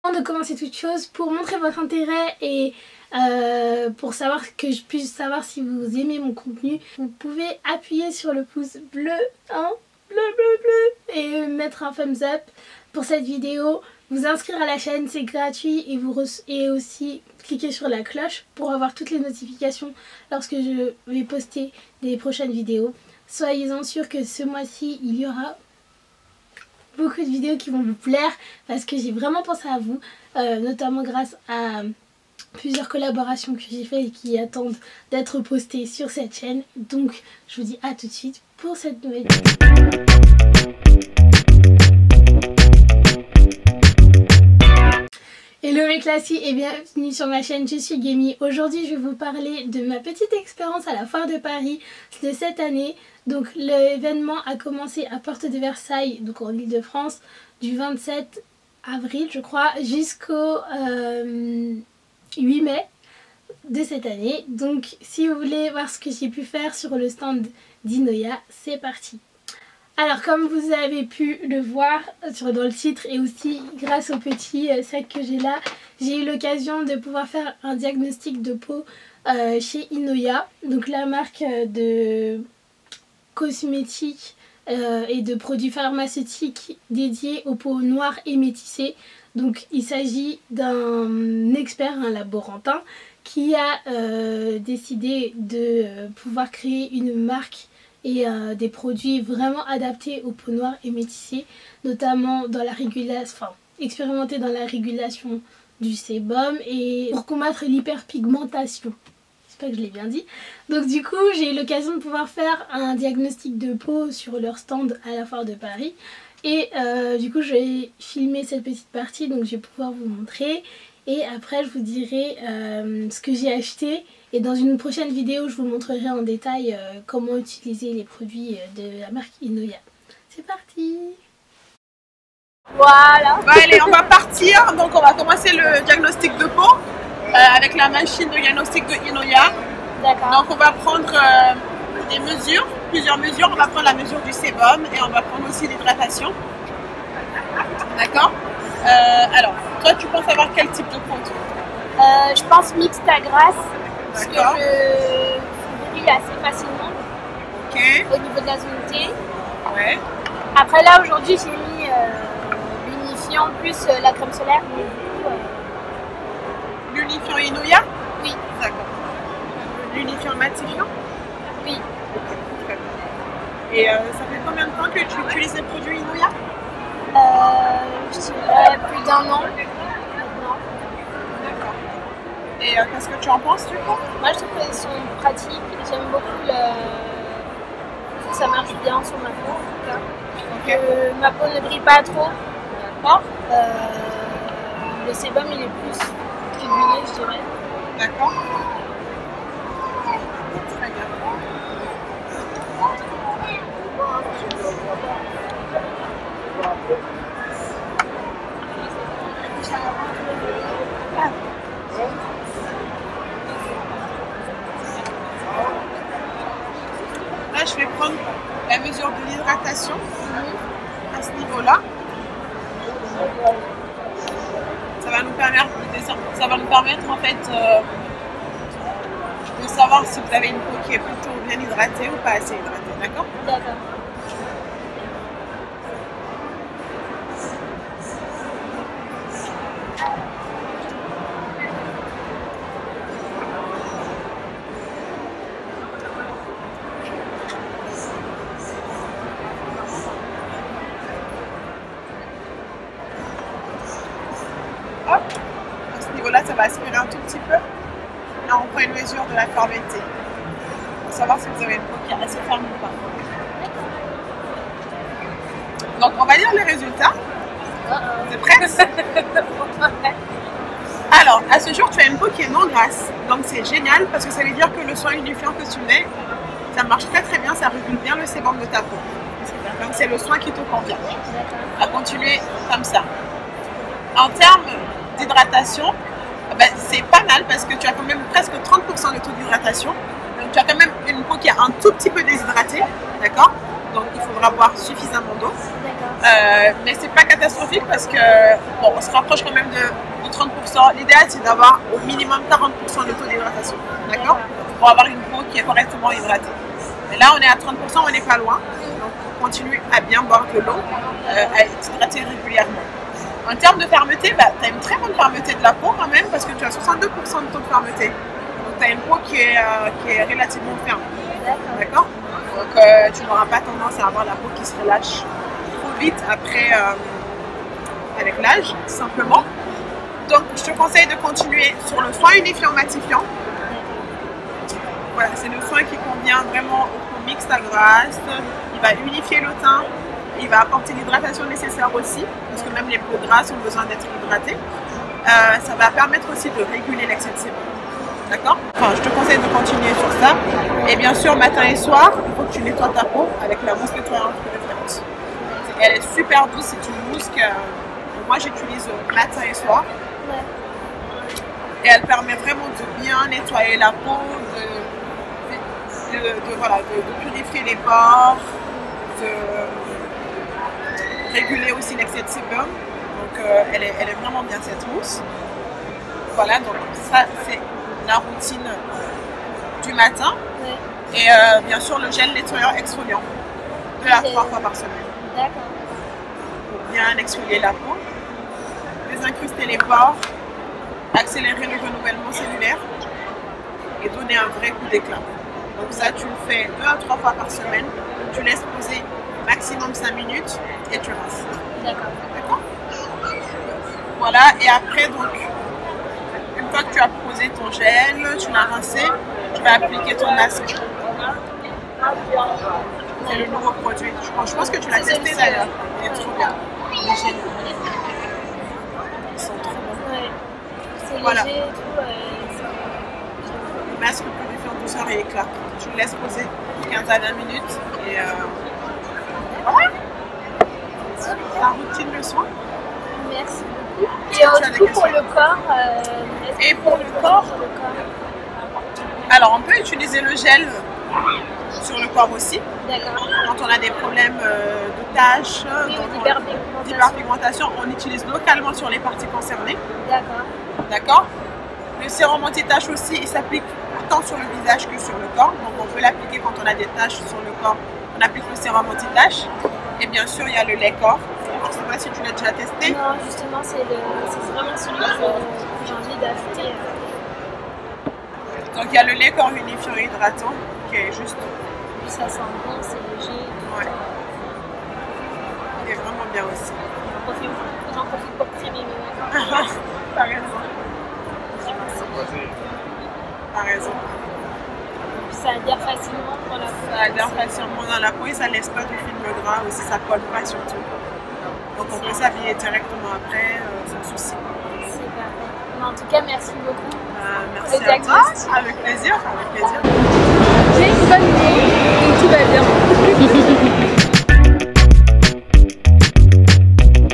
Avant de commencer toute chose, pour montrer votre intérêt et pour savoir que je puisse savoir si vous aimez mon contenu, vous pouvez appuyer sur le pouce bleu, hein, bleu, et mettre un thumbs up pour cette vidéo, vous inscrire à la chaîne, c'est gratuit, et aussi cliquer sur la cloche pour avoir toutes les notifications lorsque je vais poster des prochaines vidéos. Soyez-en sûrs que ce mois-ci, il y aura beaucoup de vidéos qui vont vous plaire parce que j'ai vraiment pensé à vous, notamment grâce à plusieurs collaborations que j'ai fait et qui attendent d'être postées sur cette chaîne. Donc je vous dis à tout de suite pour cette nouvelle vidéo. Hello mes classiques et bienvenue sur ma chaîne, je suis Gamie. Aujourd'hui je vais vous parler de ma petite expérience à la foire de Paris de cette année. Donc l'événement a commencé à Porte de Versailles, donc en Île-de-France, du 27 avril je crois jusqu'au 8 mai de cette année. Donc si vous voulez voir ce que j'ai pu faire sur le stand d'Inoya, c'est parti. Alors comme vous avez pu le voir dans le titre et aussi grâce au petit sac que j'ai là, j'ai eu l'occasion de pouvoir faire un diagnostic de peau chez Inoya, donc la marque de cosmétiques et de produits pharmaceutiques dédiés aux peaux noires et métissées. Donc il s'agit d'un expert, un laborantin, qui a décidé de pouvoir créer une marque et des produits vraiment adaptés aux peaux noires et métissées, notamment dans la régulation, expérimentés dans la régulation du sébum et pour combattre l'hyperpigmentation. J'espère que je l'ai bien dit. Donc du coup j'ai eu l'occasion de pouvoir faire un diagnostic de peau sur leur stand à la foire de Paris. Et du coup je vais filmer cette petite partie, donc je vais pouvoir vous montrer. Et après je vous dirai ce que j'ai acheté. Et dans une prochaine vidéo je vous montrerai en détail comment utiliser les produits de la marque Inoya. C'est parti! Voilà. Bah, allez, on va partir. Donc on va commencer le diagnostic de peau avec la machine de diagnostic de Inoya. D'accord. Donc on va prendre des mesures, plusieurs mesures. On va prendre la mesure du sébum et on va prendre aussi l'hydratation. D'accord. Alors, toi tu penses avoir quel type de peau? Je pense mixte à grasse. Parce que je brille assez facilement. Ok. Au niveau de la zone T. Ouais. Après là aujourd'hui j'ai mis l'unifiant plus la crème solaire. L'unifiant Inoya? Oui. D'accord. L'unifiant matifiant? Oui. Ok, très bien. Et ça fait combien de temps que tu utilises les produits Inoya? Je dirais plus d'1 an maintenant. D'accord. Et qu'est-ce que tu en penses du coup? Moi je trouve qu'elles sont pratiques, j'aime beaucoup que ça marche bien sur ma peau en tout cas. Ok. Ma peau ne brille pas trop. D'accord. Le sébum il est plus régulier je dirais. D'accord. Très bien. Là, je vais prendre la mesure de l'hydratation à ce niveau-là. Ça va nous permettre en fait de savoir si vous avez une peau qui est plutôt bien hydratée ou pas assez hydratée, d'accord? D'accord. Hop, à ce niveau-là, ça va aspirer un tout petit peu. Là, on prend une mesure de la fermeté pour savoir si vous avez une peau qui est assez ferme ou pas. Donc, on va lire les résultats. Vous êtes prête? Alors, à ce jour, tu as une peau qui est non grasse. Donc, c'est génial parce que ça veut dire que le soin unifiant que tu mets, ça marche très très bien, ça régule bien le sébum de ta peau. Donc, c'est le soin qui te convient. À continuer comme ça. En termes d'hydratation, ben, c'est pas mal parce que tu as quand même presque 30% de taux d'hydratation. Donc tu as quand même une peau qui est un tout petit peu déshydratée, d'accord? Donc il faudra boire suffisamment d'eau. D'accord. Mais c'est pas catastrophique parce que bon, on se rapproche quand même de 30%. L'idéal c'est d'avoir au minimum 40% de taux d'hydratation, d'accord, pour avoir une peau qui est correctement hydratée. Mais là on est à 30%, on n'est pas loin. Donc on continue à bien boire de l'eau, à s'hydrater régulièrement. En termes de fermeté, tu as une très bonne fermeté de la peau quand même parce que tu as 62% de taux de fermeté. Donc tu as une peau qui est relativement ferme. D'accord. Donc tu n'auras pas tendance à avoir la peau qui se relâche trop vite après avec l'âge, tout simplement. Donc je te conseille de continuer sur le soin unifiant matifiant. Voilà, c'est le soin qui convient vraiment aux peaux mixtes à grasses. Il va unifier le teint. Il va apporter l'hydratation nécessaire aussi, parce que même les peaux grasses ont besoin d'être hydratées. Ça va permettre aussi de réguler l'excès de sébum. D'accord? Enfin, je te conseille de continuer sur ça. Et bien sûr, matin et soir, il faut que tu nettoies ta peau avec la mousse nettoyante référente. Elle est super douce, c'est une mousse que moi j'utilise matin et soir. Et elle permet vraiment de bien nettoyer la peau, de purifier les pores, de réguler aussi l'excès de sébum. Donc elle est vraiment bien cette mousse. Voilà, donc ça c'est la routine du matin. Et bien sûr le gel nettoyant exfoliant 2 à 3 fois par semaine. D'accord. Pour bien exfolier la peau, désincruster les pores, accélérer le renouvellement cellulaire et donner un vrai coup d'éclat. Donc ça tu le fais 2 à 3 fois par semaine, tu laisses poser maximum 5 minutes et tu rinces. D'accord. D'accord? Voilà, et après donc, une fois que tu as posé ton gel, tu l'as rincé, tu vas appliquer ton masque. C'est le nouveau produit. Je pense que tu l'as testé d'ailleurs. Il est trop bien. Il est génial. Ils sont trop bons. Ouais. C'est Voilà. léger et tout. Le masque purifiant en douceur et éclat. Tu le laisses poser 15 à 20 minutes et voilà. La routine de soin. Merci beaucoup. Et du coup, pour le corps, et pour le corps, alors on peut utiliser le gel sur le corps aussi. D'accord. Quand on a des problèmes de taches, d'hyperpigmentation, on utilise localement sur les parties concernées. D'accord. D'accord. Le sérum anti-tache aussi, il s'applique autant sur le visage que sur le corps. Donc on peut l'appliquer quand on a des taches sur le corps. On applique le sérum anti-tache. Et bien sûr, il y a le lait corps. Je ne sais pas si tu l'as déjà testé. Non, justement, c'est vraiment celui que j'ai envie d'ajouter. Donc il y a le lait corps unifiant et hydratant qui est juste. Puis ça sent bon, c'est léger. Ouais. Il est vraiment bien aussi. J'en profite pour crémer mes mains. T'as raison. T'as raison. Puis ça adhère facilement pour la peau. Ça adhère facilement dans la peau et ça laisse pas de film gras aussi, ça colle pas surtout. Donc on peut s'habiller directement après, sans souci. C'est parfait. Mais en tout cas, merci beaucoup. Merci à toi. Avec plaisir. Avec plaisir.